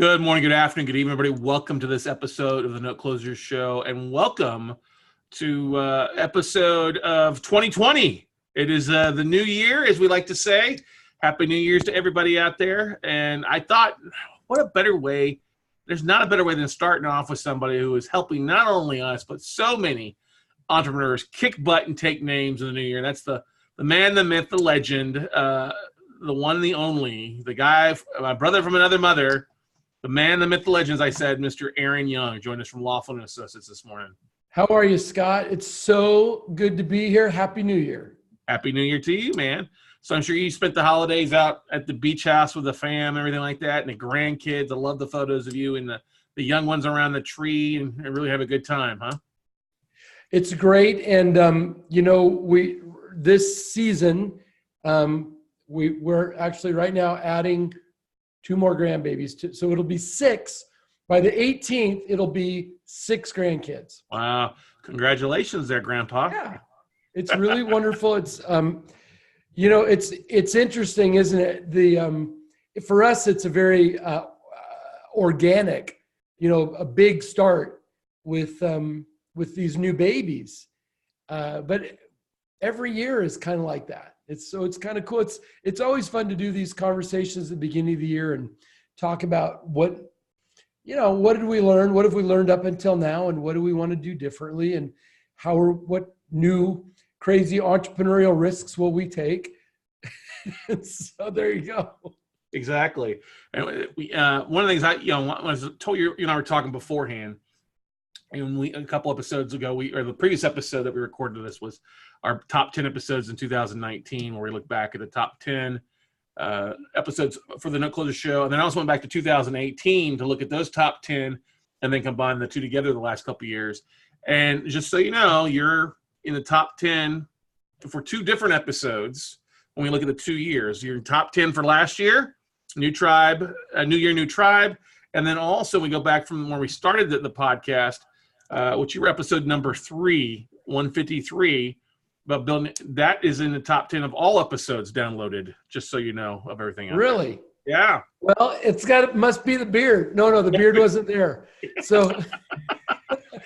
Good morning, good afternoon, good evening, everybody. Welcome to this episode of the Note Closers Show, and welcome to episode of 2020. It is the new year, as we like to say. Happy New Year's to everybody out there. And I thought, what a better way. There's not a better way than starting off with somebody who is helping not only us, but so many entrepreneurs kick butt and take names in the new year. And that's the man, the myth, the legend, the one, the only, the guy, my brother from another mother, the man, the myth, the legend, as I said, Mr. Aaron Young, joined us from Laughlin and Associates this morning. How are you, Scott? It's so good to be here. Happy New Year. Happy New Year to you, man. So I'm sure you spent the holidays out at the beach house with the fam and everything like that, and the grandkids. I love the photos of you and the young ones around the tree, and really have a good time, huh? It's great. And, this season, we're actually right now adding 2 more grandbabies. So it'll be 6. By the 18th, it'll be 6 grandkids. Wow. Congratulations there, Grandpa. Yeah. It's really wonderful. It's, it's interesting, isn't it? For us, it's a very organic, a big start with these new babies. But every year is kind of like that. It's kind of cool. It's always fun to do these conversations at the beginning of the year and talk about what did we learn? What have we learned up until now? And what do we want to do differently? And what new crazy entrepreneurial risks will we take? So there you go. Exactly. And one of the things I told you and I were talking beforehand, and a couple episodes ago, or the previous episode that we recorded this was our top 10 episodes in 2019, where we look back at the top 10 episodes for the Note Closer Show. And then I also went back to 2018 to look at those top 10 and then combine the two together the last couple of years. And just so you know, you're in the top 10 for 2 different episodes when we look at the 2 years. You're in top 10 for last year, New Tribe, New Year, New Tribe. And then also we go back from where we started the podcast, which you were episode number 3, 153, about building. That is in the top 10 of all episodes downloaded, just so you know, of everything else. Really? Yeah. Well, must be the beard. No, the beard wasn't there. So,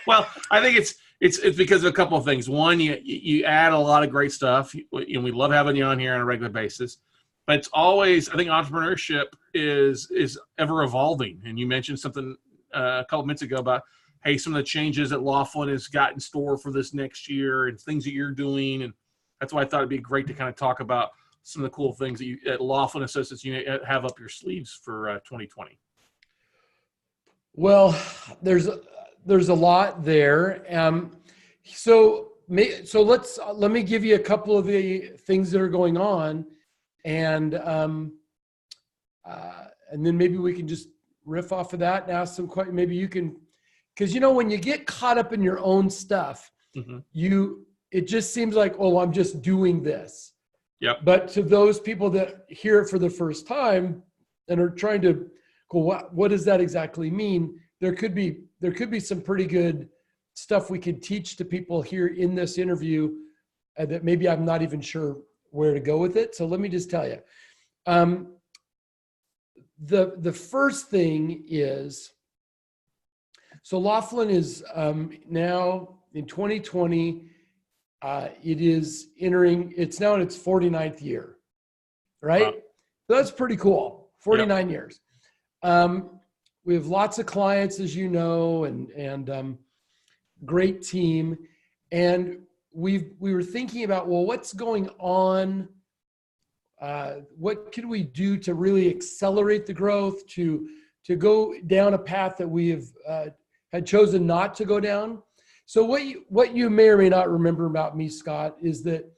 well, I think it's because of a couple of things. One, you add a lot of great stuff. We love having you on here on a regular basis. But it's always, I think entrepreneurship is ever evolving. And you mentioned something a couple minutes ago about, hey, some of the changes that Laughlin has got in store for this next year and things that you're doing. And that's why I thought it'd be great to kind of talk about some of the cool things that you at Laughlin Associates you have up your sleeves for 2020. Well, there's a lot there. So let me give you a couple of the things that are going on. And then maybe we can just riff off of that and ask some questions. Maybe you can, because when you get caught up in your own stuff, mm-hmm. It just seems like, oh, I'm just doing this. Yep. But to those people that hear it for the first time and are trying to go, what does that exactly mean? There could be some pretty good stuff we could teach to people here in this interview that maybe I'm not even sure where to go with it. So let me just tell you. The first thing is, so Laughlin is now in 2020, it's now in its 49th year, right? Wow. So that's pretty cool. 49 years. We have lots of clients, as you know, and great team. And we were thinking about, well, what's going on? What can we do to really accelerate the growth, to go down a path that we have had chosen not to go down? So what you may or may not remember about me, Scott, is that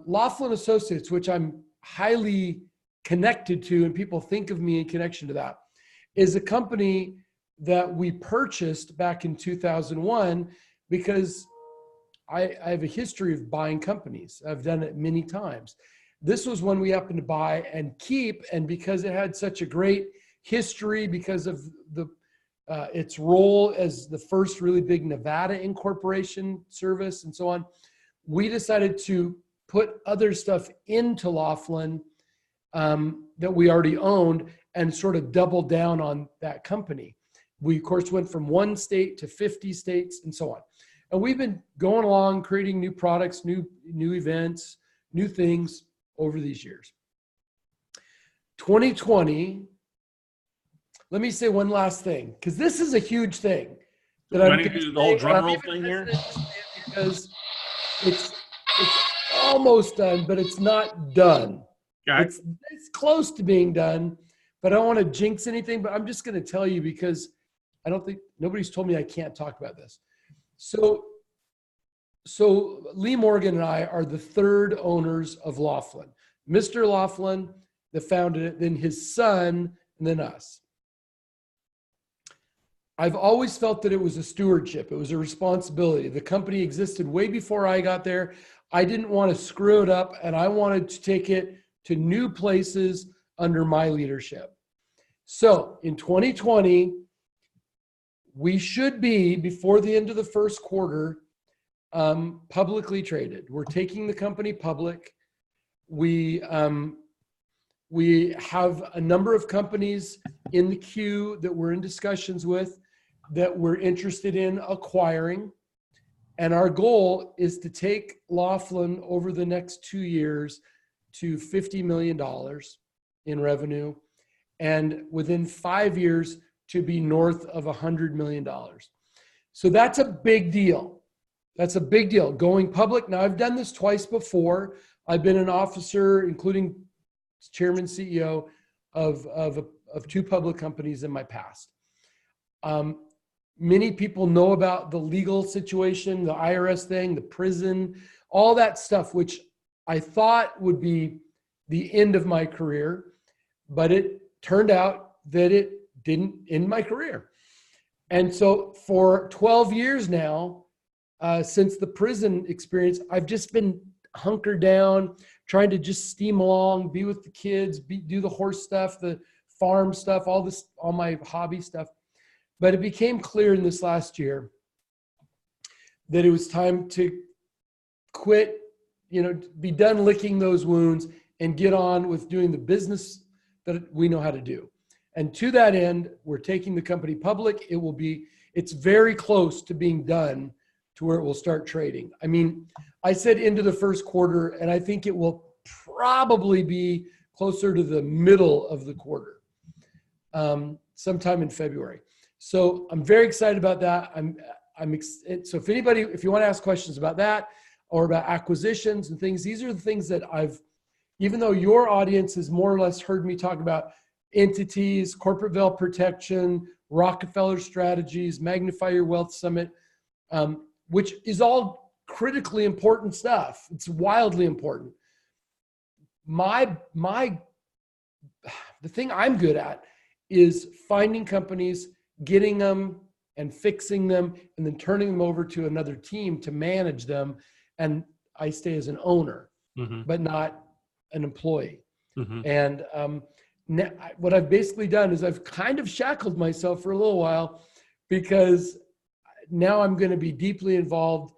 Laughlin Associates, which I'm highly connected to, and people think of me in connection to that, is a company that we purchased back in 2001 because I have a history of buying companies. I've done it many times. This was one we happened to buy and keep, and because it had such a great history, because of its role as the first really big Nevada incorporation service and so on, we decided to put other stuff into Laughlin that we already owned, and sort of doubled down on that company. We, of course, went from 1 state to 50 states and so on. And we've been going along, creating new products, new events, new things over these years. 2020, let me say one last thing, because this is a huge thing. That I'm going to do the whole drum roll thing here? Because it's almost done, but it's not done. Okay. It's close to being done, but I don't want to jinx anything, but I'm just going to tell you because I don't think nobody's told me I can't talk about this. So Lee Morgan and I are the 3rd owners of Laughlin. Mr. Laughlin, that founded it, then his son, and then us. I've always felt that it was a stewardship. It was a responsibility. The company existed way before I got there. I didn't want to screw it up, and I wanted to take it to new places under my leadership. So in 2020, we should be, before the end of the first quarter, publicly traded. We're taking the company public. We have a number of companies in the queue that we're in discussions with that we're interested in acquiring. And our goal is to take Laughlin over the next 2 years to $50 million in revenue, and within 5 years to be north of $100 million. So that's a big deal. That's a big deal. Going public. Now, I've done this twice before. I've been an officer, including chairman, CEO of 2 public companies in my past. Many people know about the legal situation, the IRS thing, the prison, all that stuff, which I thought would be the end of my career, but it turned out that it didn't end my career. And so for 12 years now, since the prison experience, I've just been hunkered down, trying to just steam along, be with the kids, do the horse stuff, the farm stuff, all my hobby stuff. But it became clear in this last year that it was time to quit, be done licking those wounds and get on with doing the business that we know how to do. And to that end, we're taking the company public. It's very close to being done to where it will start trading. I mean, I said into the first quarter, and I think it will probably be closer to the middle of the quarter, sometime in February. So I'm very excited about that. So if you want to ask questions about that or about acquisitions and things, these are the things that even though your audience has more or less heard me talk about entities, corporate veil protection, Rockefeller strategies, Magnify Your Wealth Summit, which is all critically important stuff. It's wildly important. The thing I'm good at is finding companies, getting them and fixing them, and then turning them over to another team to manage them. And I stay as an owner, but not an employee. And what I've basically done is I've kind of shackled myself for a little while, because now I'm going to be deeply involved,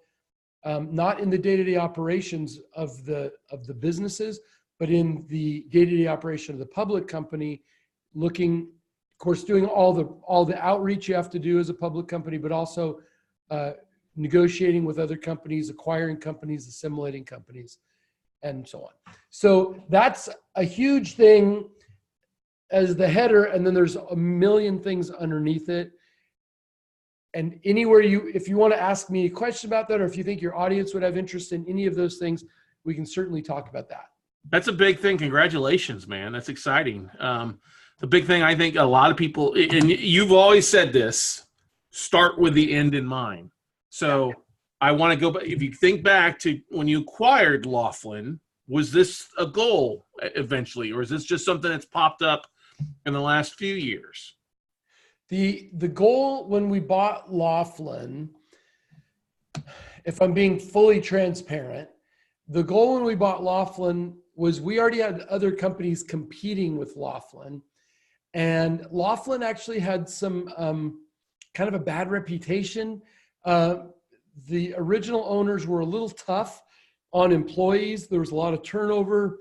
not in the day-to-day operations of the businesses, but in the day-to-day operation of the public company, looking, of course, doing all the outreach you have to do as a public company, but also negotiating with other companies, acquiring companies, assimilating companies, and so on. So that's a huge thing as the header, and then there's a million things underneath it. And if you want to ask me a question about that, or if you think your audience would have interest in any of those things, we can certainly talk about that. That's a big thing. Congratulations, man. That's exciting. The big thing, I think a lot of people, and you've always said this, start with the end in mind. So I want to go back. If you think back to when you acquired Laughlin, was this a goal eventually, or is this just something that's popped up in the last few years? The goal when we bought Laughlin, if I'm being fully transparent, the goal when we bought Laughlin was we already had other companies competing with Laughlin. And Laughlin actually had some kind of a bad reputation. The original owners were a little tough on employees. There was a lot of turnover.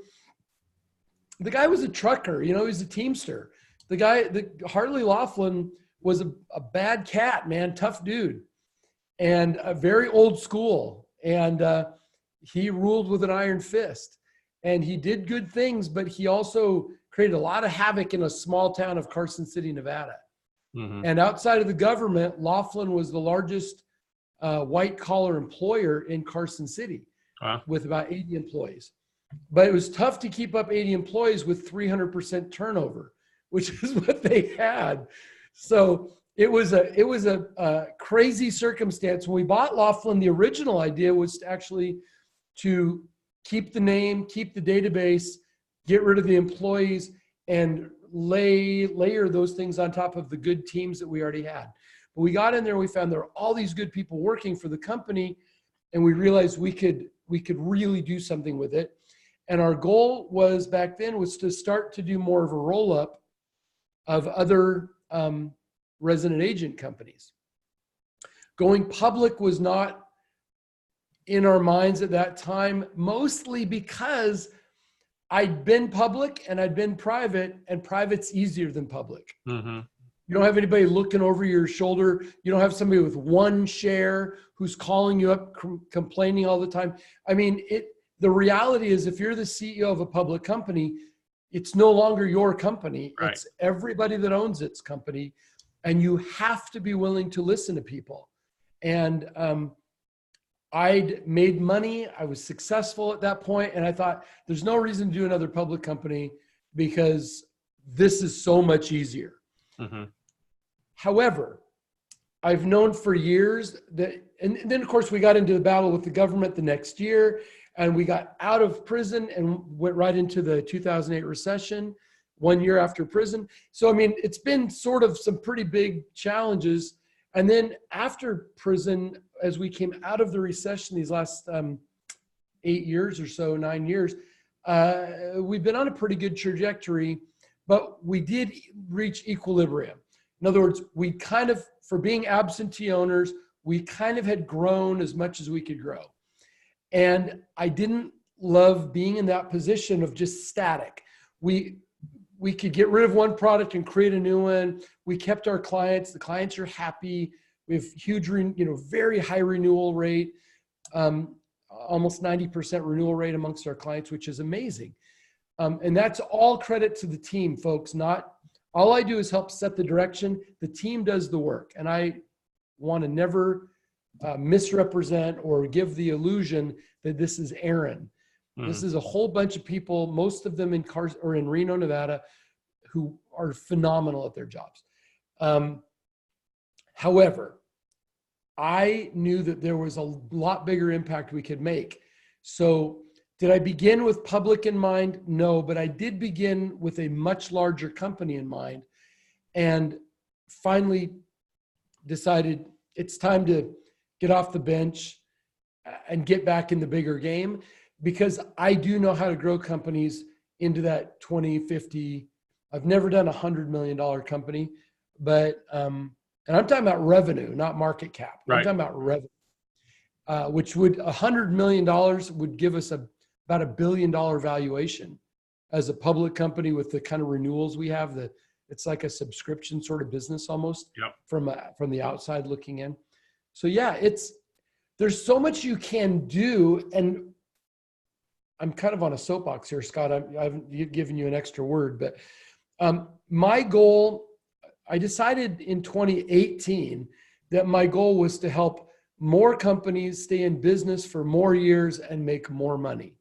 The guy was a trucker, he was a Teamster. Harley Laughlin was a bad cat, man, tough dude, and a very old school. And he ruled with an iron fist, and he did good things, but he also created a lot of havoc in a small town of Carson City, Nevada. Mm-hmm. And outside of the government, Laughlin was the largest white collar employer in Carson City with about 80 employees. But it was tough to keep up 80 employees with 300% turnover, which is what they had. So it was a crazy circumstance. When we bought Laughlin, the original idea was actually to keep the name, keep the database, get rid of the employees, and layer those things on top of the good teams that we already had. But we got in there, we found there were all these good people working for the company, and we realized we could really do something with it. And our goal was back then was to start to do more of a roll-up of other resident agent companies. Going public was not in our minds at that time, mostly because I'd been public and I'd been private, and private's easier than public. Mm-hmm. You don't have anybody looking over your shoulder. You don't have somebody with one share who's calling you up complaining all the time. I mean, the reality is, if you're the CEO of a public company, it's no longer your company. Right. It's everybody that owns its company, and you have to be willing to listen to people. And I'd made money. I was successful at that point, and I thought there's no reason to do another public company because this is so much easier. Mm-hmm. However, I've known for years that, and then of course we got into the battle with the government the next year, and we got out of prison and went right into the 2008 recession 1 year after prison. So, I mean, it's been sort of some pretty big challenges. And then after prison, as we came out of the recession these last 8 years or so, 9 years, we've been on a pretty good trajectory, but we did reach equilibrium. In other words, we kind of, for being absentee owners, we kind of had grown as much as we could grow. And I didn't love being in that position of just static. We could get rid of one product and create a new one. We kept our clients. The clients are happy. We have huge, very high renewal rate, almost 90% renewal rate amongst our clients, which is amazing. And that's all credit to the team, folks. All I do is help set the direction. The team does the work. And I want to never misrepresent or give the illusion that this is Aaron. This is a whole bunch of people, most of them in Reno, Nevada, who are phenomenal at their jobs. However, I knew that there was a lot bigger impact we could make. So did I begin with public in mind? No, but I did begin with a much larger company in mind, and finally decided it's time to get off the bench and get back in the bigger game, because I do know how to grow companies into that 20, 50. I've never done $100 million company, but, and I'm talking about revenue, not market cap. Right. I'm talking about revenue, which $100 million would give us about $1 billion valuation as a public company with the kind of renewals we have. It's like a subscription sort of business almost. Yep. From the outside looking in. So yeah, there's so much you can do, and I'm kind of on a soapbox here, Scott. I haven't given you an extra word, but my goal, I decided in 2018 that my goal was to help more companies stay in business for more years and make more money.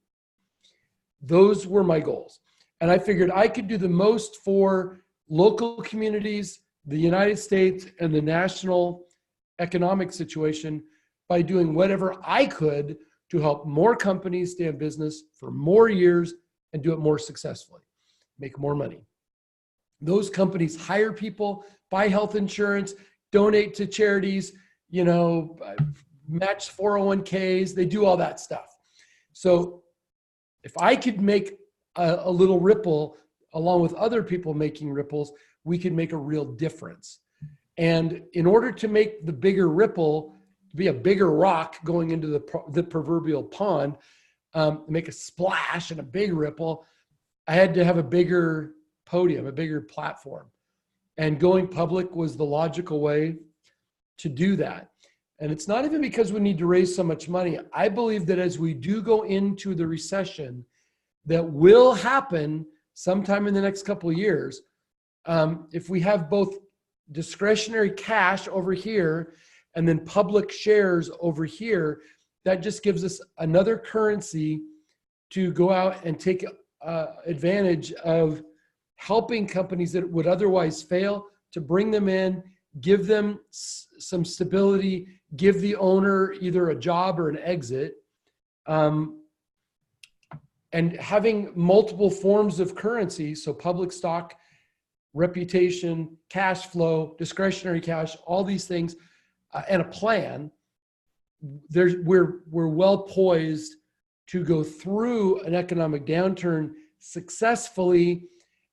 Those were my goals. And I figured I could do the most for local communities, the United States, and the national economic situation by doing whatever I could to help more companies stay in business for more years and do it more successfully, make more money. Those companies hire people, buy health insurance, donate to charities, match 401ks, they do all that stuff. So if I could make a little ripple along with other people making ripples, we could make a real difference. And in order to make the bigger ripple, be a bigger rock going into the proverbial pond, make a splash and a big ripple, I had to have a bigger podium, a bigger platform. And going public was the logical way to do that. And it's not even because we need to raise so much money. I believe that as we do go into the recession that will happen sometime in the next couple of years, if we have both discretionary cash over here and then public shares over here, that just gives us another currency to go out and take advantage of helping companies that would otherwise fail, to bring them in, give them some stability, give the owner either a job or an exit. And having multiple forms of currency, so public stock, reputation, cash flow, discretionary cash, all these things, and a plan, we're well poised to go through an economic downturn successfully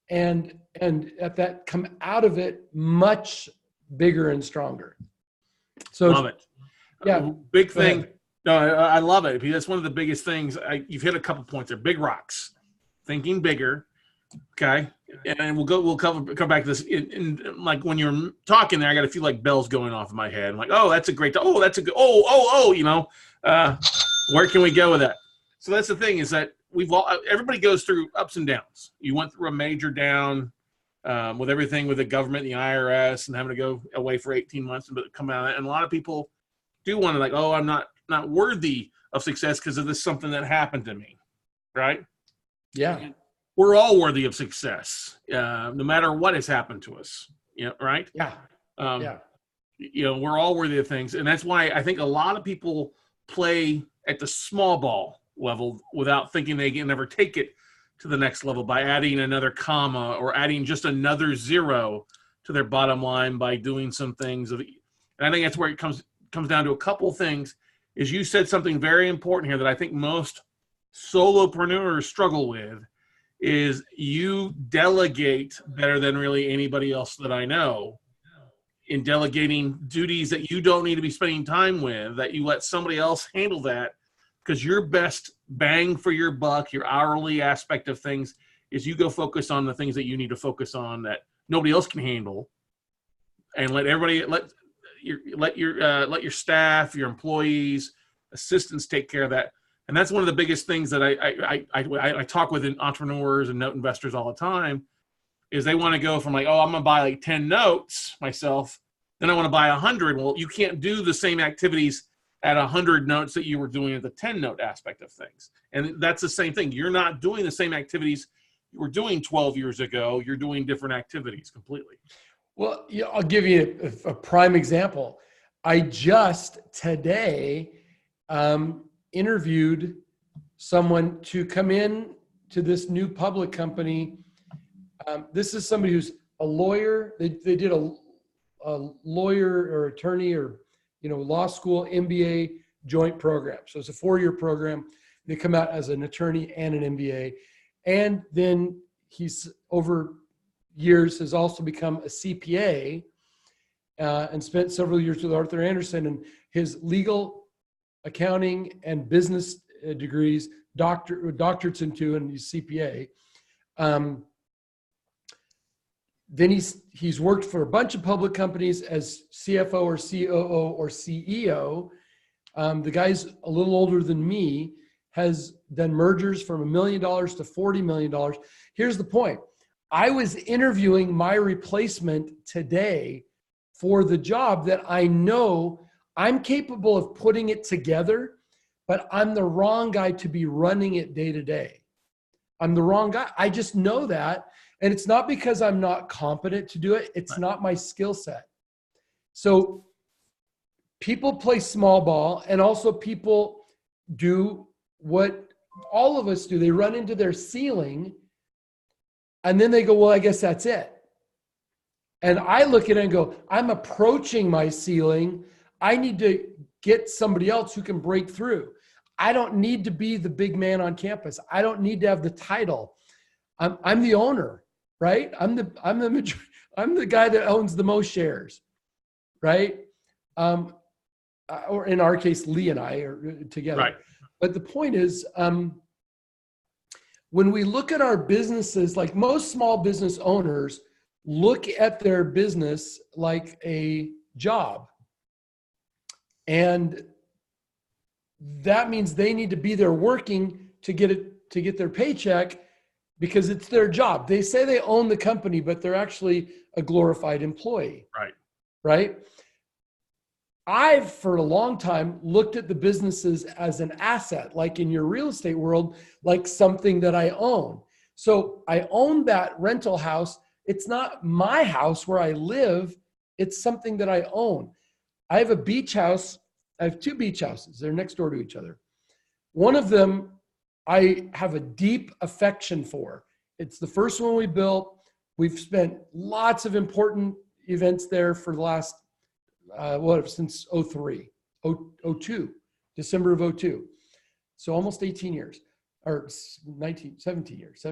and at that come out of it much bigger and stronger. So love it. Yeah. Big thing. No, I love it. That's one of the biggest things. You've hit a couple points there. Big rocks, thinking bigger. Okay. And we'll come back to this. Like when you're talking there, I got to feel like bells going off in my head. I'm like, oh, that's a great, oh, that's a good, where can we go with that? So that's the thing, is that everybody goes through ups and downs. You went through a major down with everything with the government, the IRS, and having to go away for 18 months and come out. And a lot of people do want to like, oh, I'm not worthy of success because of this something that happened to me, right? Yeah. And we're all worthy of success, no matter what has happened to us. Right? Yeah. We're all worthy of things, and that's why I think a lot of people play at the small ball level without thinking they can never take it to the next level by adding another comma or adding just another zero to their bottom line by doing some things. And I think that's where it comes down to a couple of things. Is you said something very important here that I think most solopreneurs struggle with, is you delegate better than really anybody else that I know, in delegating duties that you don't need to be spending time with, that you let somebody else handle that, because your best bang for your buck, your hourly aspect of things, is you go focus on the things that you need to focus on that nobody else can handle, and let your staff, your employees, assistants take care of that. And that's one of the biggest things that I talk with entrepreneurs and note investors all the time, is they want to go from like, oh, I'm going to buy like 10 notes myself, then I want to buy 100. Well, you can't do the same activities at 100 notes that you were doing at the 10 note aspect of things. And that's the same thing. You're not doing the same activities you were doing 12 years ago. You're doing different activities completely. Well, I'll give you a prime example. I just today interviewed someone to come in to this new public company. This is somebody who's a lawyer. They did a lawyer or attorney or law school MBA joint program. So it's a 4-year program. They come out as an attorney and an MBA. And then he's over years has also become a CPA and spent several years with Arthur Andersen, and his legal, accounting, and business degrees, doctorates into, and he's CPA. Then he's worked for a bunch of public companies as CFO or COO or CEO. The guy's a little older than me, has done mergers from $1 million to $40 million. Here's the point. I was interviewing my replacement today for the job that I know I'm capable of putting it together, but I'm the wrong guy to be running it day to day. I'm the wrong guy. I just know that. And it's not because I'm not competent to do it. It's not my skill set. So people play small ball, and also people do what all of us do. They run into their ceiling, and then they go, well, I guess that's it. And I look at it and go, I'm approaching my ceiling. I need to get somebody else who can break through. I don't need to be the big man on campus. I don't need to have the title. I'm the owner, right? I'm the guy that owns the most shares, right? Or in our case, Lee and I are together. Right. But the point is, when we look at our businesses, like most small business owners look at their business like a job. And that means they need to be there working to get their paycheck because it's their job. They say they own the company, but they're actually a glorified employee. Right? I've, for a long time, looked at the businesses as an asset, like in your real estate world, like something that I own. So I own that rental house. It's not my house where I live. It's something that I own. I have a beach house. I have 2 beach houses. They're next door to each other. One of them I have a deep affection for. It's the first one we built. We've spent lots of important events there for the last, since 02, December of 02. So almost 18 years, or 17 years.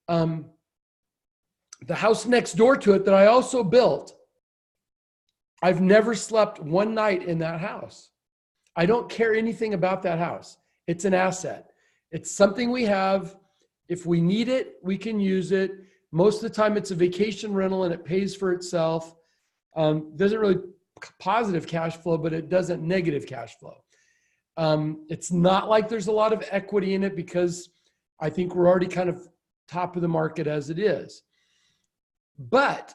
The house next door to it that I also built, I've never slept one night in that house. I don't care anything about that house. It's an asset. It's something we have. If we need it, we can use it. Most of the time it's a vacation rental and it pays for itself. Doesn't really positive cash flow, but it doesn't negative cash flow. It's not like there's a lot of equity in it because I think we're already kind of top of the market as it is. But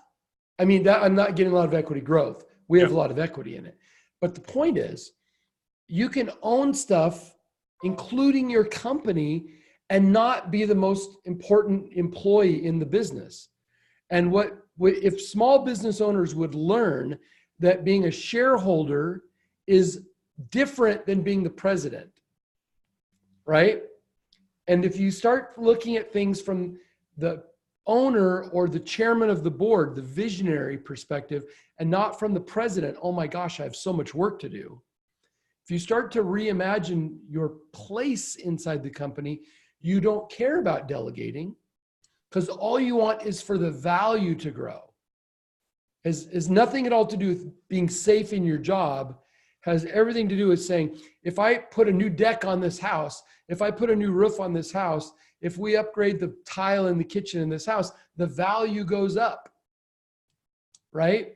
I mean, that I'm not getting a lot of equity growth. We have a lot of equity in it. But the point is, you can own stuff, including your company, and not be the most important employee in the business. And if small business owners would learn that being a shareholder is different than being the president, right? And if you start looking at things from the owner or the chairman of the board, the visionary perspective, and not from the president, oh my gosh, I have so much work to do. If you start to reimagine your place inside the company, you don't care about delegating because all you want is for the value to grow. Has nothing at all to do with being safe in your job, has everything to do with saying, if I put a new deck on this house, if I put a new roof on this house, if we upgrade the tile in the kitchen in this house, the value goes up, right?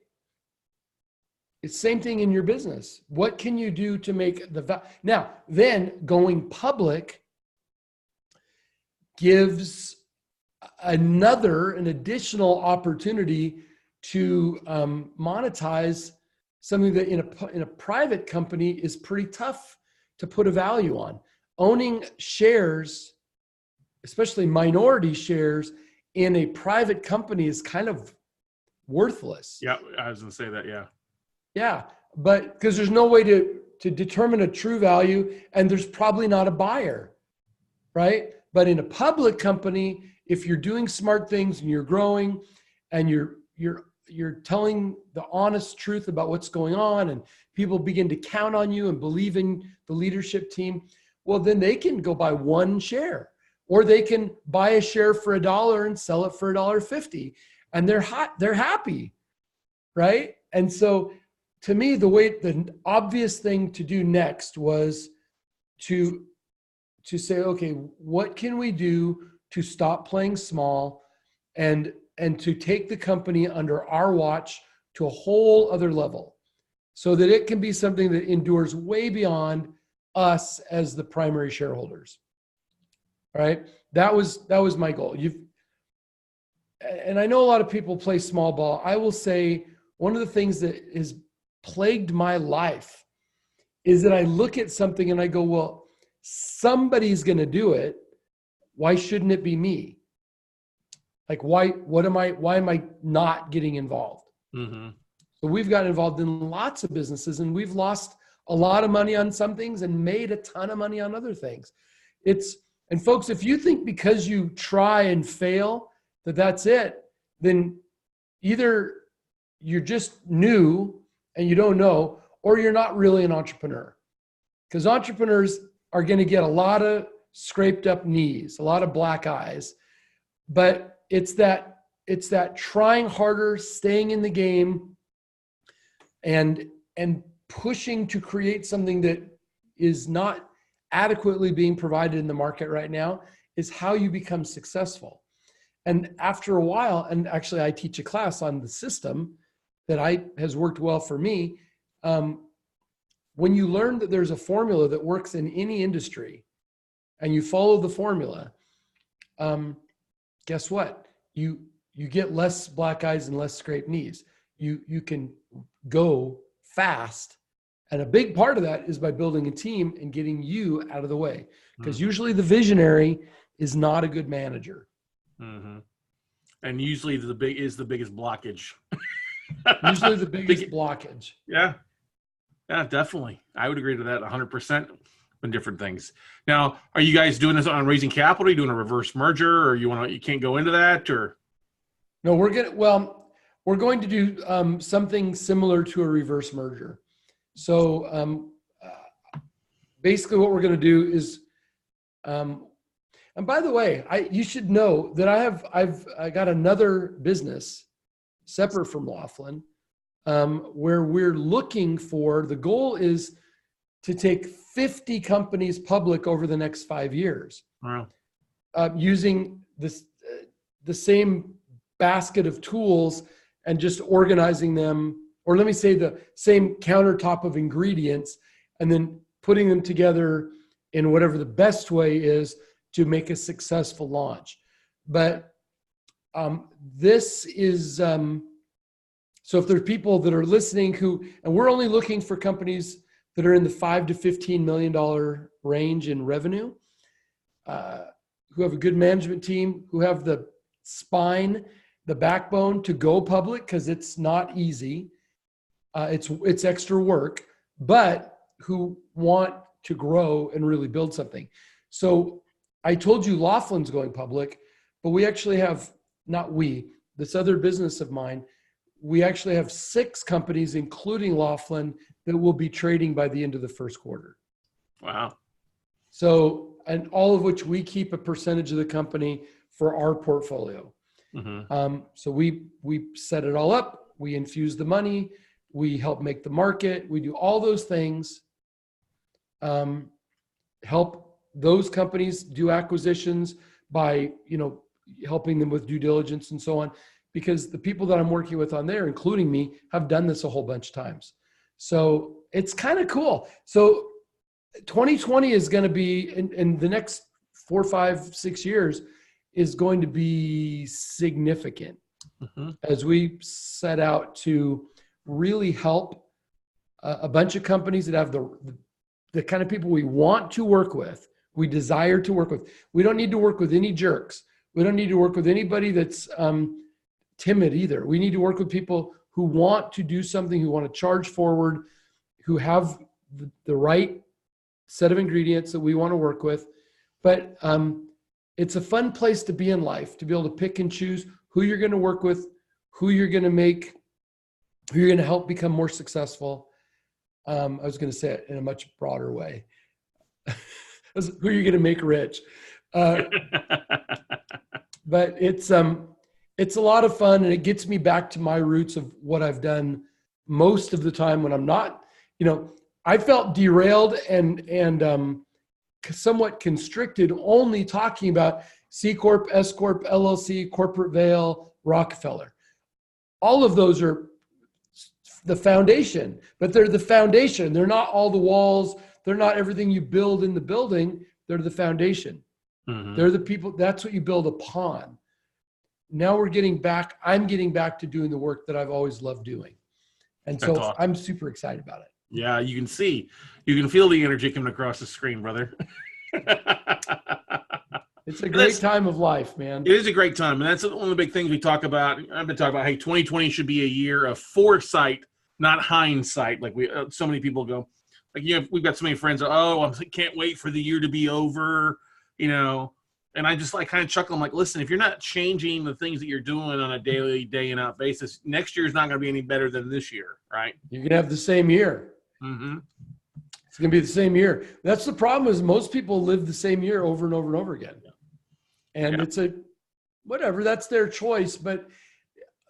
It's the same thing in your business. What can you do to make the value? Now, then going public gives an additional opportunity to monetize something that in a private company is pretty tough to put a value on. Owning shares, especially minority shares in a private company, is kind of worthless. Yeah, I was going to say that, yeah. Yeah, but because there's no way to determine a true value, and there's probably not a buyer, right? But in a public company, if you're doing smart things and you're growing and you're telling the honest truth about what's going on and people begin to count on you and believe in the leadership team, well, then they can go buy one share, or they can buy a share for $1 and sell it for $1.50, and they're happy, right? And so to me, the obvious thing to do next was to say, okay, what can we do to stop playing small and to take the company under our watch to a whole other level so that it can be something that endures way beyond us as the primary shareholders. All right. That was my goal. And I know a lot of people play small ball. I will say one of the things that has plagued my life is that I look at something and I go, well, somebody's going to do it. Why shouldn't it be me? Like, why am I not getting involved? Mm-hmm. So we've got involved in lots of businesses, and we've lost a lot of money on some things and made a ton of money on other things. And folks, if you think because you try and fail that's it, then either you're just new and you don't know, or you're not really an entrepreneur. Because entrepreneurs are going to get a lot of scraped up knees, a lot of black eyes, but it's that trying harder, staying in the game, and pushing to create something that is not adequately being provided in the market right now is how you become successful. And after a while, and actually I teach a class on the system that has worked well for me. When you learn that there's a formula that works in any industry and you follow the formula, guess what? You get less black eyes and less scraped knees. You can go fast. And a big part of that is by building a team and getting you out of the way. Because usually the visionary is not a good manager. Mm-hmm. And usually the biggest blockage. Usually the biggest blockage. Yeah. Yeah, definitely. I would agree to that 100% on different things. Now, are you guys doing this on raising capital? Are you doing a reverse merger, or you can't go into that, or? No, we're going to do something similar to a reverse merger. So basically what we're going to do is, and by the way, you should know that I got another business separate from Laughlin, where we're looking for, the goal is to take 50 companies public over the next 5 years. Wow. Using the same basket of tools and just organizing them, or let me say the same countertop of ingredients, and then putting them together in whatever the best way is to make a successful launch. But this is, so if there are people that are listening and we're only looking for companies that are in the $5 to $15 million range in revenue, who have a good management team, who have the spine, the backbone to go public, because it's not easy. It's extra work, but who want to grow and really build something. So I told you Laughlin's going public, but we actually have, this other business of mine, we actually have 6 companies, including Laughlin, that will be trading by the end of the first quarter. Wow. So, and all of which we keep a percentage of the company for our portfolio. Mm-hmm. So we set it all up. We infuse the money. We help make the market. We do all those things. Help those companies do acquisitions by, helping them with due diligence and so on. Because the people that I'm working with on there, including me, have done this a whole bunch of times. So it's kind of cool. So 2020 is going to be, in the next 4, 5, 6 years, is going to be significant as we set out to really help a bunch of companies that have the kind of people we want to work with, we desire to work with. We don't need to work with any jerks. We don't need to work with anybody that's timid either. We need to work with people who want to do something, who want to charge forward, who have the right set of ingredients that we want to work with. But it's a fun place to be in life, to be able to pick and choose who you're going to work with, who you're going to help become more successful. I was going to say it in a much broader way. Who you're going to make rich. But it's a lot of fun, and it gets me back to my roots of what I've done most of the time when I'm not, I felt derailed and somewhat constricted only talking about C Corp, S Corp, LLC, corporate veil, Rockefeller. All of those are the foundation, but they're the foundation. They're not all the walls. They're not everything you build in the building. They're the foundation. Mm-hmm. They're the people. That's what you build upon. Now I'm getting back to doing the work that I've always loved doing. And so awesome. I'm super excited about it. Yeah, you can feel the energy coming across the screen, brother. It's a great time of life, man. It is a great time. And that's one of the big things we talk about. I've been talking about, hey, 2020 should be a year of foresight, not hindsight. Like so many people go, like, we've got so many friends, I can't wait for the year to be over, And I just kind of chuckle. I'm like, listen, if you're not changing the things that you're doing on a daily, day in out basis, next year is not going to be any better than this year, right? You're going to have the same year. Mm-hmm. It's going to be the same year. That's the problem, is most people live the same year over and over and over again. And it's whatever, that's their choice. But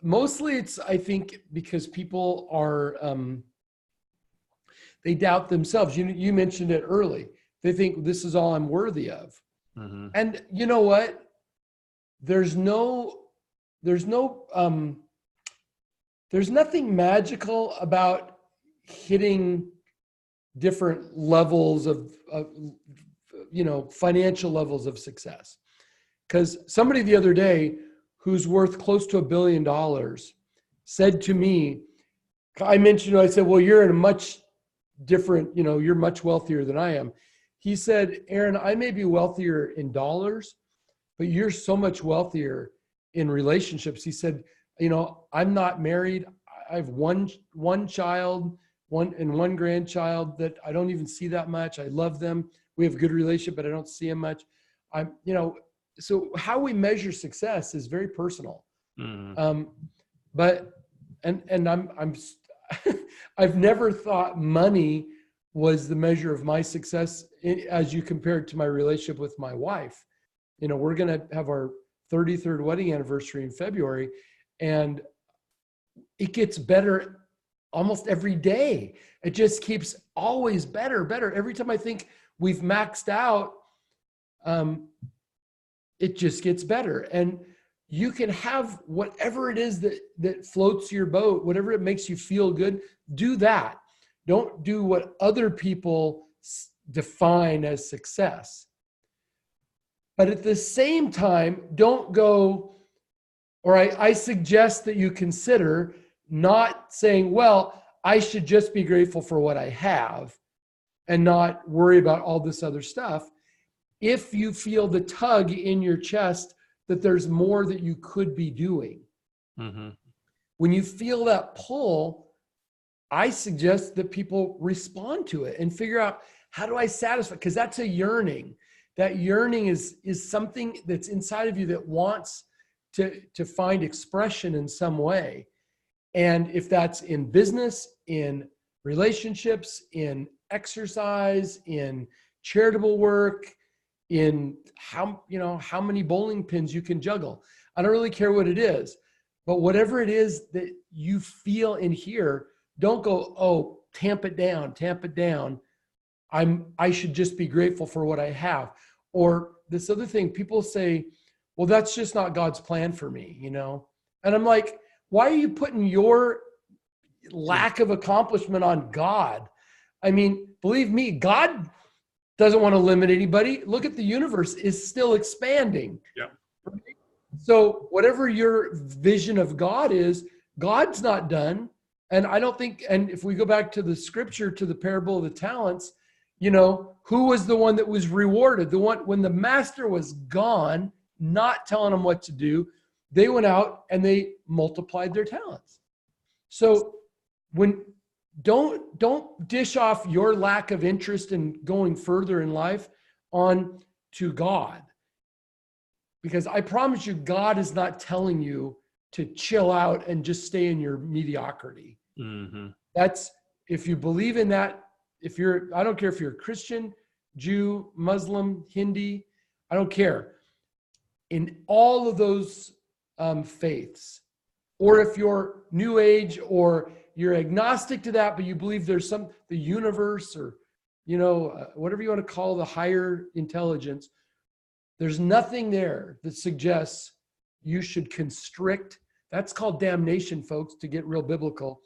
mostly it's, I think, because people are, they doubt themselves. You mentioned it early. They think this is all I'm worthy of. Mm-hmm. And you know what? there's nothing magical about hitting different levels of financial levels of success. Because somebody the other day who's worth close to $1 billion said to me, I said, well, you're in a much different, you're much wealthier than I am. He said, Aaron, I may be wealthier in dollars, but you're so much wealthier in relationships. He said, I'm not married. I have one child, one grandchild that I don't even see that much. I love them. We have a good relationship, but I don't see them much. So how we measure success is very personal. Mm-hmm. I've never thought money was the measure of my success as you compare it to my relationship with my wife. We're going to have our 33rd wedding anniversary in February, and it gets better almost every day. It just keeps always better. Every time I think we've maxed out, it just gets better. And you can have whatever it is that floats your boat, whatever it makes you feel good, do that. Don't do what other people define as success. But at the same time, don't go, or I suggest that you consider not saying, well, I should just be grateful for what I have and not worry about all this other stuff. If you feel the tug in your chest that there's more that you could be doing. Mm-hmm. When you feel that pull, I suggest that people respond to it and figure out, how do I satisfy? Because that's a yearning. That yearning is something that's inside of you that wants to find expression in some way. And if that's in business, in relationships, in exercise, in charitable work, in how many bowling pins you can juggle. I don't really care what it is, but whatever it is that you feel in here, don't go, oh, tamp it down. I should just be grateful for what I have. Or this other thing, people say, well, that's just not God's plan for me, And I'm like, why are you putting your lack of accomplishment on God? I mean, believe me, God doesn't want to limit anybody. Look at the universe is still expanding. Yeah. Right? So whatever your vision of God is, God's not done. And I don't think, and if we go back to the scripture, to the parable of the talents, who was the one that was rewarded? The one, when the master was gone, not telling them what to do, they went out and they multiplied their talents. So don't dish off your lack of interest in going further in life on to God. Because I promise you, God is not telling you to chill out and just stay in your mediocrity. Mm-hmm. That's, if you believe in that, I don't care if you're a Christian, Jew, Muslim, Hindi, I don't care. In all of those faiths, or if you're New Age, or you're agnostic to that, but you believe there's the universe, or, whatever you want to call the higher intelligence, there's nothing there that suggests you should constrict. That's called damnation, folks, to get real biblical.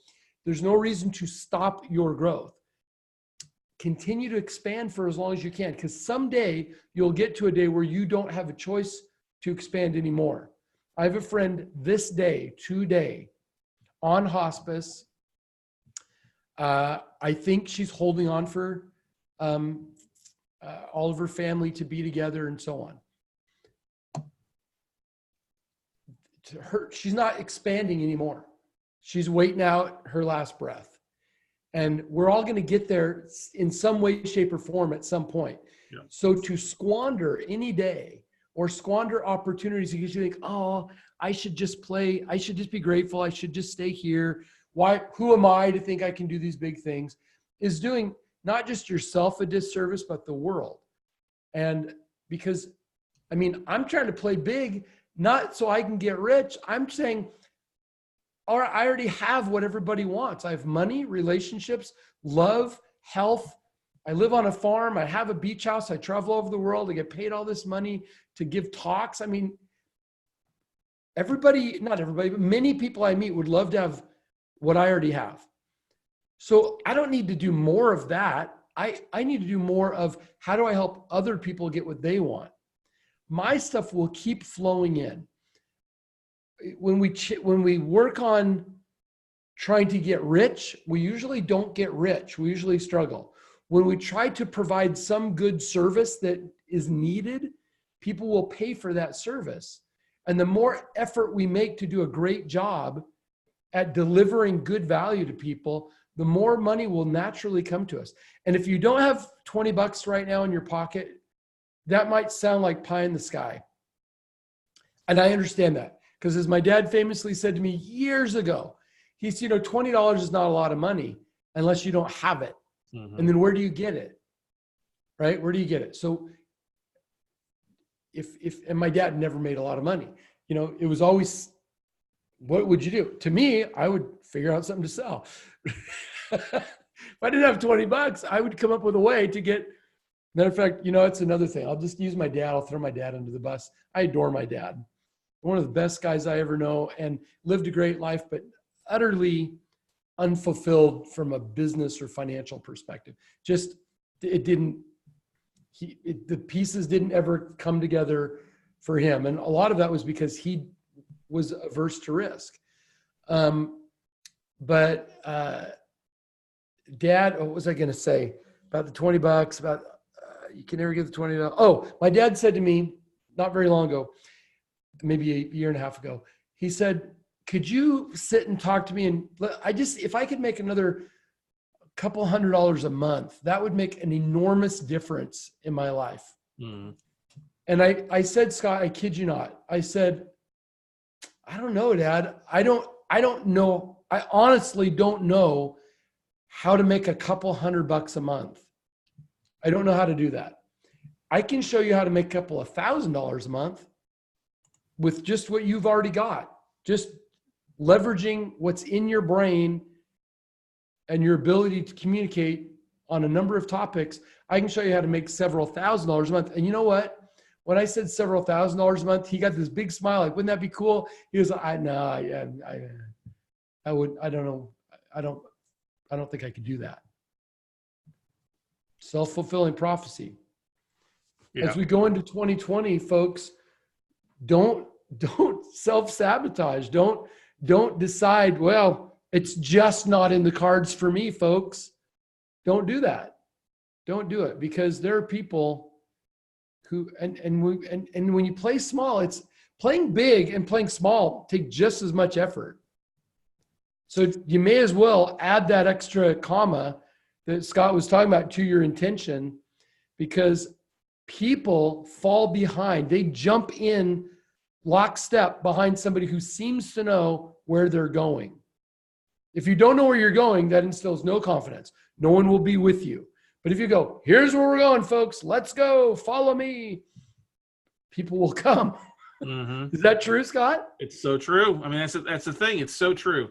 There's no reason to stop your growth. Continue to expand for as long as you can, because someday you'll get to a day where you don't have a choice to expand anymore. I have a friend today, on hospice. I think she's holding on for all of her family to be together and so on. She's not expanding anymore. She's waiting out her last breath. And we're all going to get there in some way, shape, or form at some point. Yeah. So to squander any day or squander opportunities because you think, oh, I should just play, I should just be grateful, I should just stay here. Who am I to think I can do these big things? Is doing not just yourself a disservice, but the world. And because, I'm trying to play big, not so I can get rich. I'm saying, all right, I already have what everybody wants. I have money, relationships, love, health. I live on a farm. I have a beach house. I travel over the world. I get paid all this money to give talks. not everybody, but many people I meet would love to have what I already have. So I don't need to do more of that. I need to do more of how do I help other people get what they want? My stuff will keep flowing in. When we work on trying to get rich, we usually don't get rich. We usually struggle. When we try to provide some good service that is needed, people will pay for that service. And the more effort we make to do a great job at delivering good value to people, the more money will naturally come to us. And if you don't have $20 right now in your pocket, that might sound like pie in the sky. And I understand that, because as my dad famously said to me years ago, he said, $20 is not a lot of money unless you don't have it. Mm-hmm. And then where do you get it? Right? Where do you get it? So and my dad never made a lot of money. It was always, what would you do? To me, I would figure out something to sell. If I didn't have $20, I would come up with a way to get, matter of fact, it's another thing. I'll just use my dad. I'll throw my dad under the bus. I adore my dad. One of the best guys I ever know, and lived a great life, but utterly unfulfilled from a business or financial perspective. Just, the pieces didn't ever come together for him. And a lot of that was because he was averse to risk. But Dad, what was I going to say about the $20? About you can never get the $20. Oh, my dad said to me not very long ago, maybe a year and a half ago, he said, "Could you sit and talk to me? And if I could make another couple $100 a month, that would make an enormous difference in my life." Mm. And I said, "Scott, I kid you not. I said, I don't know, Dad. I don't know. I honestly don't know how to make a couple $100 a month. I don't know how to do that. I can show you how to make a couple of $1,000 a month with just what you've already got. Just leveraging what's in your brain and your ability to communicate on a number of topics. I can show you how to make several $1,000s a month." And you know what? When I said several $1,000s a month, he got this big smile. Like, wouldn't that be cool? He was like, I don't know. I don't think I could do that. Self-fulfilling prophecy. Yeah. As we go into 2020, folks, don't self-sabotage. Don't decide, well, it's just not in the cards for me, folks. Don't do that. Don't do it, because there are people who, and when you play small, it's playing big and playing small take just as much effort. So you may as well add that extra comma that Scott was talking about to your intention, because people fall behind. They jump in lockstep behind somebody who seems to know where they're going. If you don't know where you're going, that instills no confidence. No one will be with you. But if you go, here's where we're going, folks, let's go, follow me, people will come. Mm-hmm. Is that true, Scott? It's so true. I mean, that's the thing. It's so true.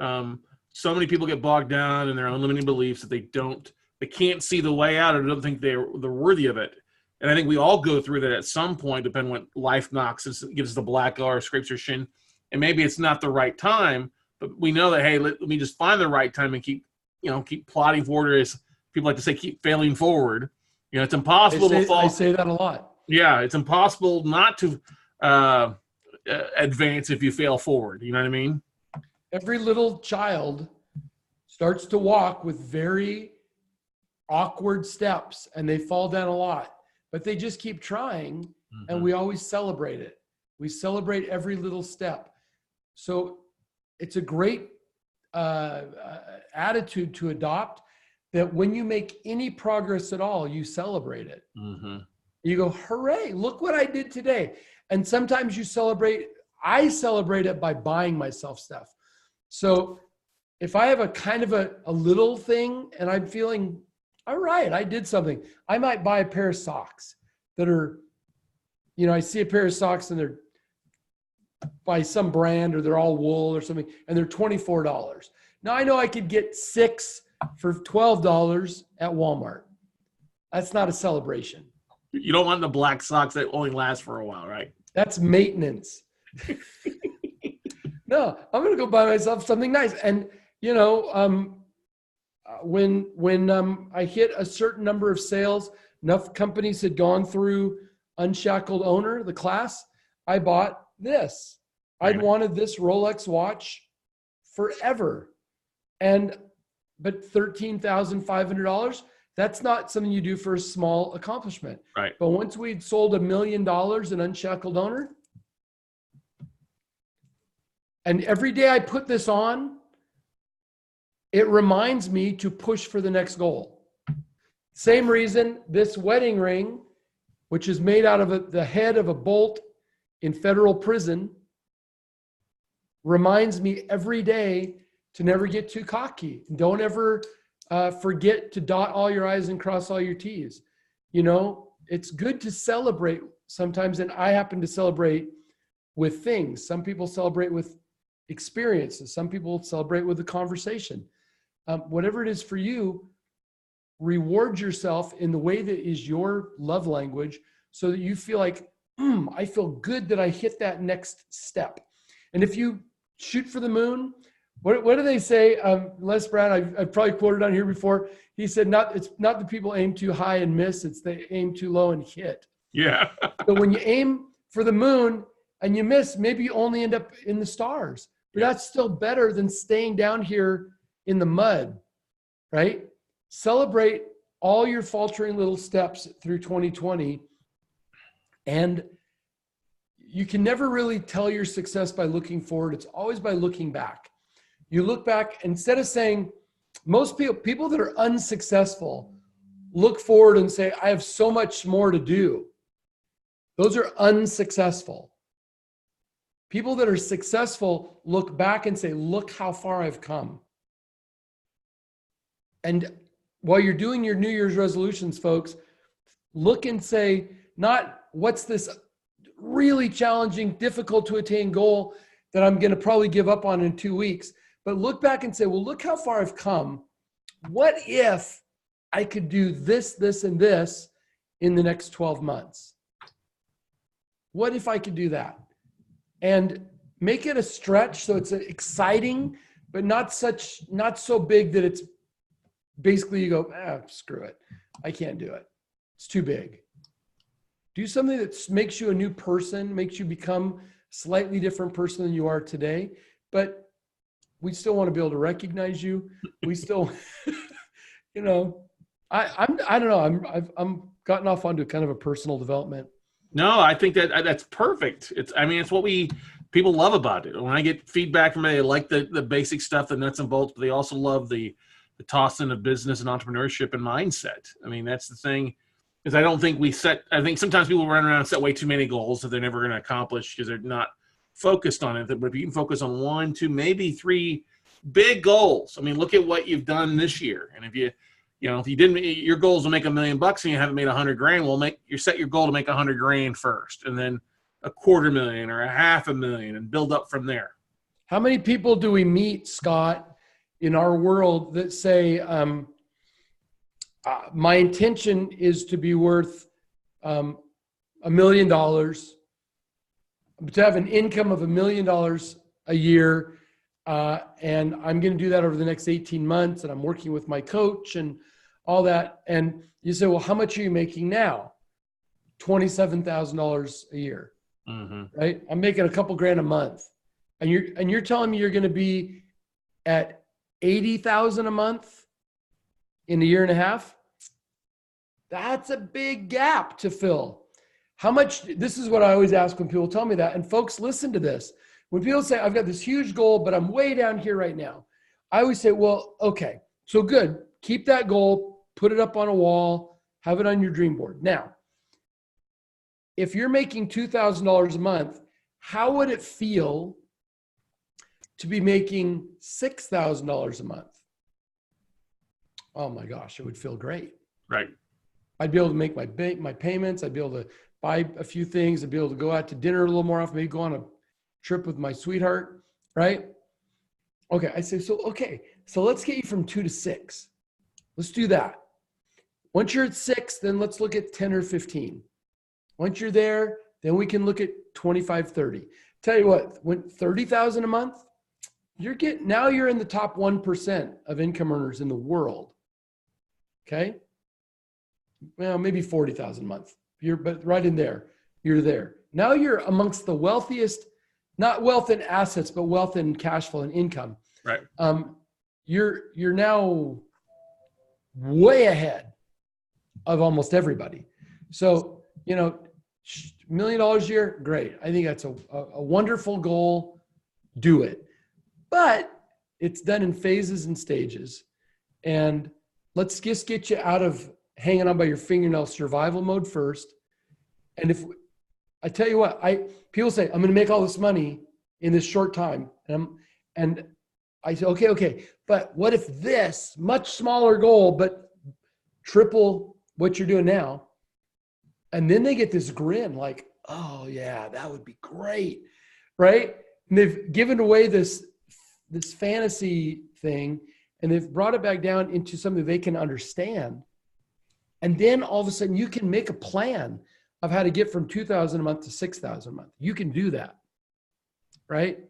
So many people get bogged down in their own limiting beliefs that they can't see the way out, or don't think they're worthy of it. And I think we all go through that at some point, depending on what life knocks us, gives us the black eye or scrapes your shin. And maybe it's not the right time, but we know that, hey, let me just find the right time and keep plodding forward, or as people like to say, keep failing forward. It's impossible to fall. I say that a lot. Yeah, it's impossible not to advance if you fail forward. You know what I mean? Every little child starts to walk with very awkward steps, and they fall down a lot, but they just keep trying. Mm-hmm. And we always celebrate it. We celebrate every little step. So it's a great attitude to adopt, that when you make any progress at all, you celebrate it. Mm-hmm. You go, hooray, look what I did today. And sometimes I celebrate it by buying myself stuff. So if I have a kind of a little thing and I'm feeling, all right, I did something, I might buy a pair of socks that are, I see a pair of socks and they're by some brand, or they're all wool or something, and they're $24. Now I know I could get 6 for $12 at Walmart. That's not a celebration. You don't want the black socks that only last for a while, right? That's maintenance. No, I'm going to go buy myself something nice. And, you know, when I hit a certain number of sales, enough companies had gone through Unshackled Owner, the class, I bought this. I'd wanted this Rolex watch forever. But $13,500, that's not something you do for a small accomplishment. Right. But once we'd sold $1 million in Unshackled Owner, and every day I put this on, it reminds me to push for the next goal. Same reason this wedding ring, which is made out of the head of a bolt in federal prison, reminds me every day to never get too cocky. Don't ever forget to dot all your I's and cross all your T's. You know, it's good to celebrate sometimes, and I happen to celebrate with things. Some people celebrate with experiences. Some people celebrate with a conversation. Whatever it is for you, reward yourself in the way that is your love language so that you feel like, I feel good that I hit that next step. And if you shoot for the moon, what do they say? Les Brown, I've probably quoted on here before. He said, it's not that people aim too high and miss, it's they aim too low and hit. Yeah. So when you aim for the moon and you miss, maybe you only end up in the stars. But that's still better than staying down here in the mud, right? Celebrate all your faltering little steps through 2020. And you can never really tell your success by looking forward. It's always by looking back. You look back, instead of saying, most people that are unsuccessful look forward and say, I have so much more to do. Those are unsuccessful. People that are successful look back and say, look how far I've come. And while you're doing your New Year's resolutions, folks, look and say, not what's this really challenging, difficult to attain goal that I'm going to probably give up on in 2 weeks, but look back and say, well, look how far I've come. What if I could do this, this, and this in the next 12 months? What if I could do that? And make it a stretch so it's exciting, but not so big that it's basically you go, screw it. I can't do it. It's too big. Do something that makes you a new person, makes you become a slightly different person than you are today. But we still want to be able to recognize you. We still, you know, I don't know. I'm gotten off onto kind of a personal development. No, I think that's perfect. It's what people love about it. When I get feedback from it, they like the basic stuff, the nuts and bolts, but they also love the toss in of business and entrepreneurship and mindset. I mean, that's the thing, is I think sometimes people run around and set way too many goals that they're never going to accomplish because they're not focused on it. But if you can focus on 1, 2, maybe 3 big goals, I mean, look at what you've done this year. And if you didn't, your goal is to make $1 million and you haven't made $100,000, well, you set your goal to make $100,000 first, and then $250,000 or $500,000 and build up from there. How many people do we meet, Scott, in our world that say, my intention is to be worth $1 million, to have an income of $1 million a year, and I'm going to do that over the next 18 months, and I'm working with my coach and all that. And you say, well, how much are you making now? $27,000 a year, right? I'm making a couple grand a month, and you're telling me you're going to be at 80,000 a month in a year and a half? That's a big gap to fill. How much, this is what I always ask when people tell me that. And folks, listen to this. When people say, I've got this huge goal, but I'm way down here right now, I always say, well, okay, so good. Keep that goal, put it up on a wall, have it on your dream board. Now, if you're making $2,000 a month, how would it feel to be making $6,000 a month? Oh my gosh, it would feel great. Right. I'd be able to make my payments. I'd be able to buy a few things. I'd be able to go out to dinner a little more often, maybe go on a trip with my sweetheart, right? Okay, I say, so let's get you from 2 to 6. Let's do that. Once you're at 6, then let's look at 10 or 15. Once you're there, then we can look at 25, 30. Tell you what, when 30,000 a month, now you're in the top 1% of income earners in the world. Okay. Well, maybe 40,000 a month. But right in there, you're there. Now you're amongst the wealthiest, not wealth in assets, but wealth in cash flow and income. Right. You're now way ahead of almost everybody. So, $1 million a year, great. I think that's a wonderful goal. Do it. But it's done in phases and stages. And let's just get you out of hanging on by your fingernail survival mode first. And if I tell you what, people say, I'm going to make all this money in this short time. And I say, okay. But what if this much smaller goal, but triple what you're doing now? And then they get this grin like, oh yeah, that would be great. Right. And they've given away this fantasy thing, and they've brought it back down into something they can understand. And then all of a sudden you can make a plan of how to get from 2,000 a month to 6,000 a month. You can do that. Right.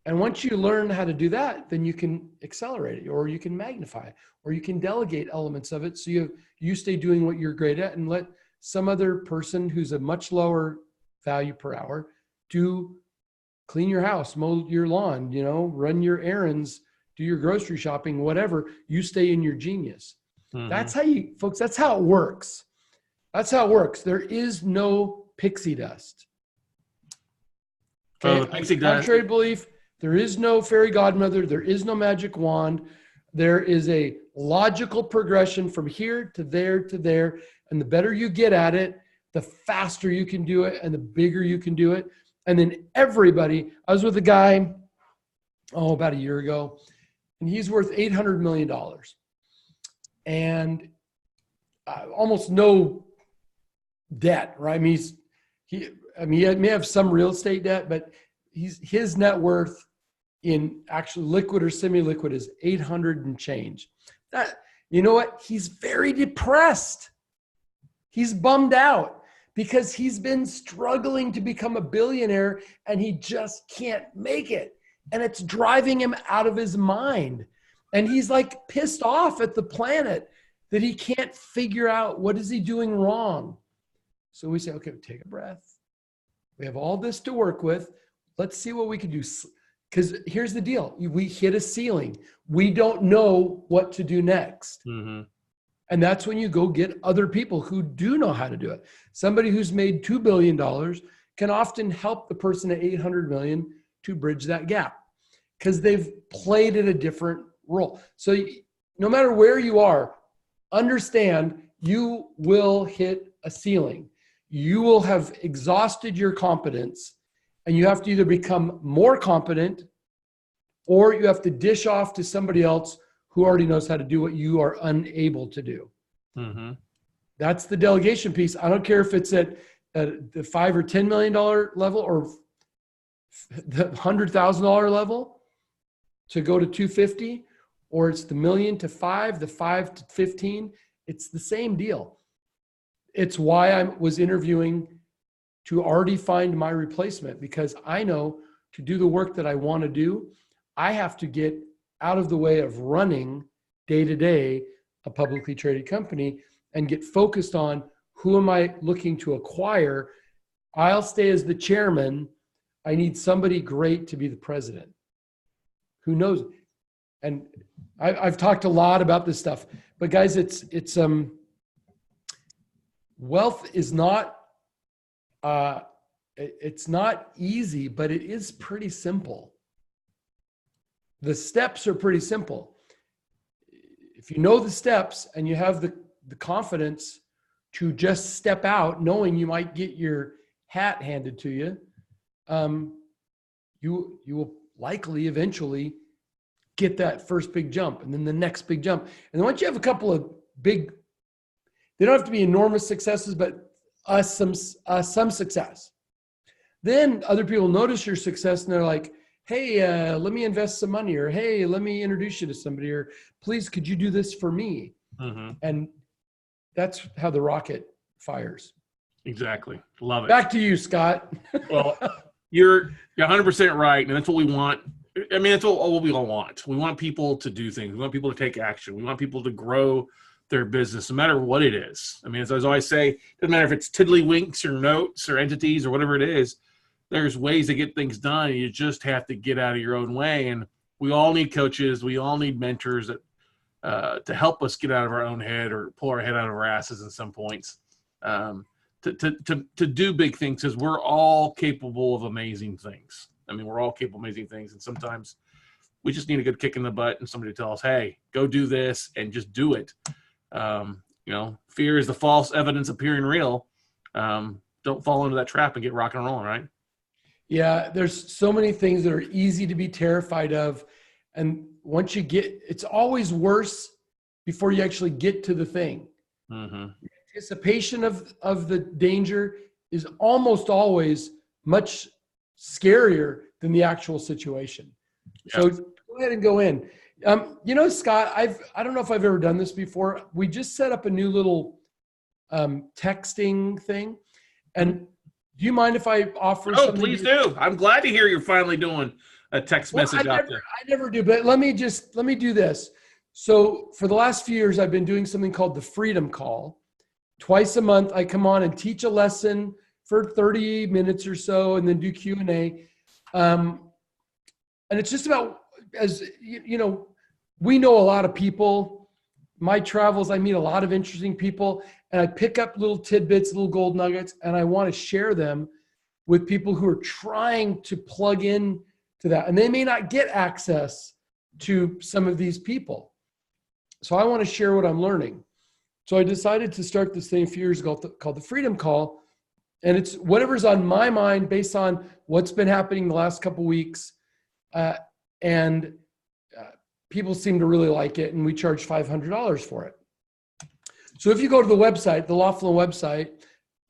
And once you learn how to do that, then you can accelerate it, or you can magnify it, or you can delegate elements of it. So you stay doing what you're great at and let some other person who's a much lower value per hour clean your house, mow your lawn, run your errands, do your grocery shopping, whatever. You stay in your genius. Mm-hmm. That's how that's how it works. That's how it works. There is no pixie dust. Okay? Pixie dust. Contrary to belief, there is no fairy godmother. There is no magic wand. There is a logical progression from here to there to there. And the better you get at it, the faster you can do it and the bigger you can do it. And then I was with a guy, about a year ago, and he's worth $800 million. And almost no debt, right? I mean, he may have some real estate debt, but his net worth in actually liquid or semi-liquid is 800 and change. You know what? He's very depressed. He's bummed out because he's been struggling to become a billionaire and he just can't make it. And it's driving him out of his mind. And he's like pissed off at the planet that he can't figure out what is he doing wrong. So we say, okay, take a breath. We have all this to work with. Let's see what we can do. Because here's the deal. We hit a ceiling. We don't know what to do next. Mm-hmm. And that's when you go get other people who do know how to do it. Somebody who's made $2 billion can often help the person at 800 million to bridge that gap because they've played in a different role. So no matter where you are, understand you will hit a ceiling. You will have exhausted your competence and you have to either become more competent or you have to dish off to somebody else who already knows how to do what you are unable to do. Mm-hmm. That's the delegation piece. I don't care if it's at the $5 or $10 million level or the $100,000 level to go to 250, or it's the $1 million to 5, the 5 to 15. It's the same deal. It's why I was interviewing to already find my replacement, because I know to do the work that I want to do, I have to get out of the way of running day to day a publicly traded company and get focused on who am I looking to acquire. I'll stay as the chairman. I need somebody great to be the president. Who knows? And I've talked a lot about this stuff, but guys, it's wealth is not, it's not easy, but it is pretty simple. The steps are pretty simple. If you know the steps and you have the confidence to just step out, knowing you might get your hat handed to you, you will likely eventually get that first big jump and then the next big jump. And then once you have a couple of big, they don't have to be enormous successes, but some success. Then other people notice your success and they're like, hey, let me invest some money, or hey, let me introduce you to somebody, or please, could you do this for me? Mm-hmm. And that's how the rocket fires. Exactly. Love it. Back to you, Scott. Well, You're 100% right, and that's what we want. I mean, that's what we all want. We want people to do things. We want people to take action. We want people to grow their business, no matter what it is. I mean, as I always say, it doesn't matter if it's tiddlywinks or notes or entities or whatever it is. There's ways to get things done. You just have to get out of your own way. And we all need coaches. We all need mentors that to help us get out of our own head or pull our head out of our asses at some points. To do big things, because we're all capable of amazing things. I mean, we're all capable of amazing things, and sometimes we just need a good kick in the butt and somebody to tell us, hey, go do this, and just do it. Fear is the false evidence appearing real. Don't fall into that trap and get rock and rolling, right? Yeah, there's so many things that are easy to be terrified of, and once you get, it's always worse before you actually get to the thing. Mm-hmm. Anticipation of the danger is almost always much scarier than the actual situation. Yeah. So go ahead and go in. Scott, I don't know if I've ever done this before. We just set up a new little texting thing. And do you mind if I offer something? Oh, please do. I'm glad to hear you're finally doing a text message out there. I never do, but let me do this. So for the last few years, I've been doing something called the Freedom Call. Twice a month, I come on and teach a lesson for 30 minutes or so, and then do Q&A. And it's just about, as we know a lot of people. My travels, I meet a lot of interesting people, and I pick up little tidbits, little gold nuggets, and I want to share them with people who are trying to plug in to that. And they may not get access to some of these people. So I want to share what I'm learning. So I decided to start this thing a few years ago called the Freedom Call. And it's whatever's on my mind based on what's been happening the last couple of weeks. People seem to really like it, and we charge $500 for it. So if you go to the website, the Laughlin website,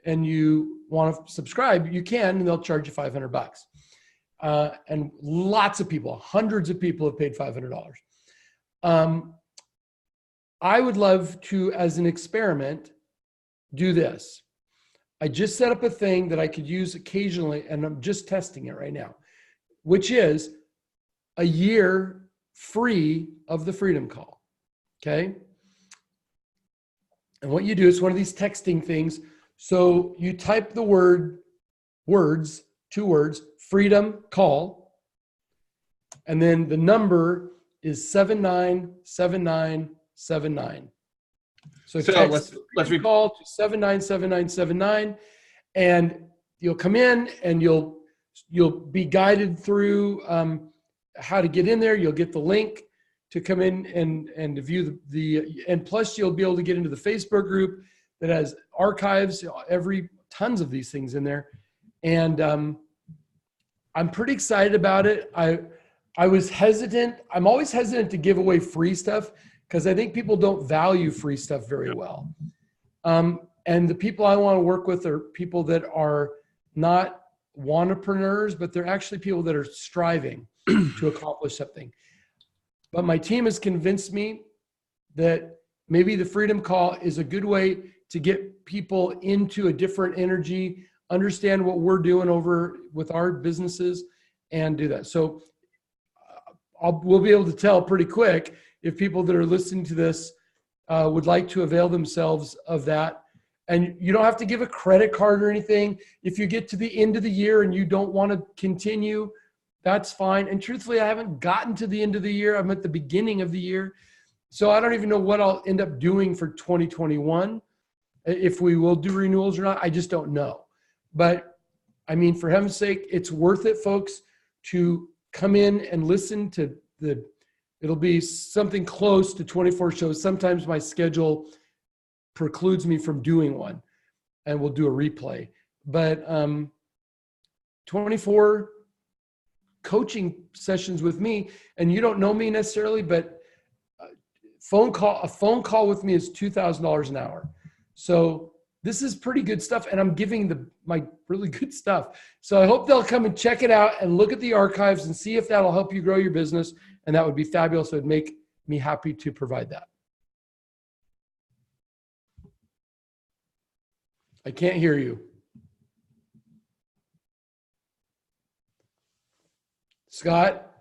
and you want to subscribe, you can, and they'll charge you $500. And lots of people, hundreds of people have paid $500. I would love to, as an experiment, do this. I just set up a thing that I could use occasionally, and I'm just testing it right now, which is a year free of the Freedom Call. Okay. And what you do is one of these texting things. So you type the words, 2 words, Freedom Call, and then the number is 797979. So let's call to 797979, and you'll come in and you'll be guided through how to get in there. You'll get the link to come in and to view and plus you'll be able to get into the Facebook group that has archives, tons of these things in there. And I'm pretty excited about it. I was hesitant. I'm always hesitant to give away free stuff because I think people don't value free stuff very well. And the people I want to work with are people that are not wannapreneurs, but they're actually people that are striving to accomplish something. But my team has convinced me that maybe the Freedom Call is a good way to get people into a different energy, understand what we're doing over with our businesses, and do that. So we'll be able to tell pretty quick if people that are listening to this would like to avail themselves of that. And you don't have to give a credit card or anything. If you get to the end of the year and you don't want to continue, that's fine. And truthfully, I haven't gotten to the end of the year. I'm at the beginning of the year. So I don't even know what I'll end up doing for 2021. If we will do renewals or not, I just don't know. But I mean, for heaven's sake, it's worth it, folks, to come in and listen to it'll be something close to 24 shows. Sometimes my schedule precludes me from doing one, and we'll do a replay. But 24 coaching sessions with me, and you don't know me necessarily, but a phone call with me is $2,000 an hour. So this is pretty good stuff, and I'm giving my really good stuff. So I hope they'll come and check it out and look at the archives and see if that'll help you grow your business, and that would be fabulous. It would make me happy to provide that. I can't hear you. Scott,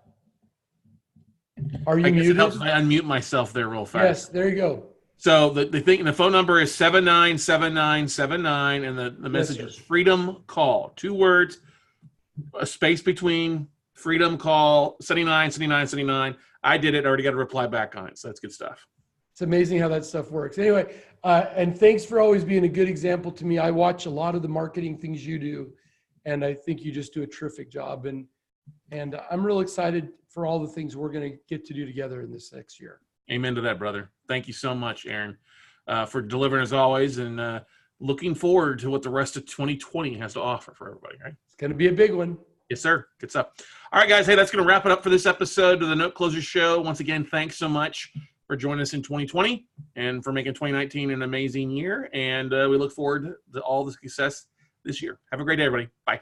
are you I guess muted? it helps if I unmute myself there real fast. Yes, there you go. So the phone number is 797979, and the message is freedom call. 2 words, a space between freedom call, 797979. I did it. I already got a reply back on it. So that's good stuff. It's amazing how that stuff works. Anyway, and thanks for always being a good example to me. I watch a lot of the marketing things you do, and I think you just do a terrific job. And I'm real excited for all the things we're going to get to do together in this next year. Amen to that, brother. Thank you so much, Aaron, for delivering as always, and looking forward to what the rest of 2020 has to offer for everybody, right? It's going to be a big one. Yes, sir. Good stuff. All right, guys. Hey, that's going to wrap it up for this episode of the Note Closer Show. Once again, thanks so much for joining us in 2020 and for making 2019 an amazing year. And we look forward to all the success this year. Have a great day, everybody. Bye.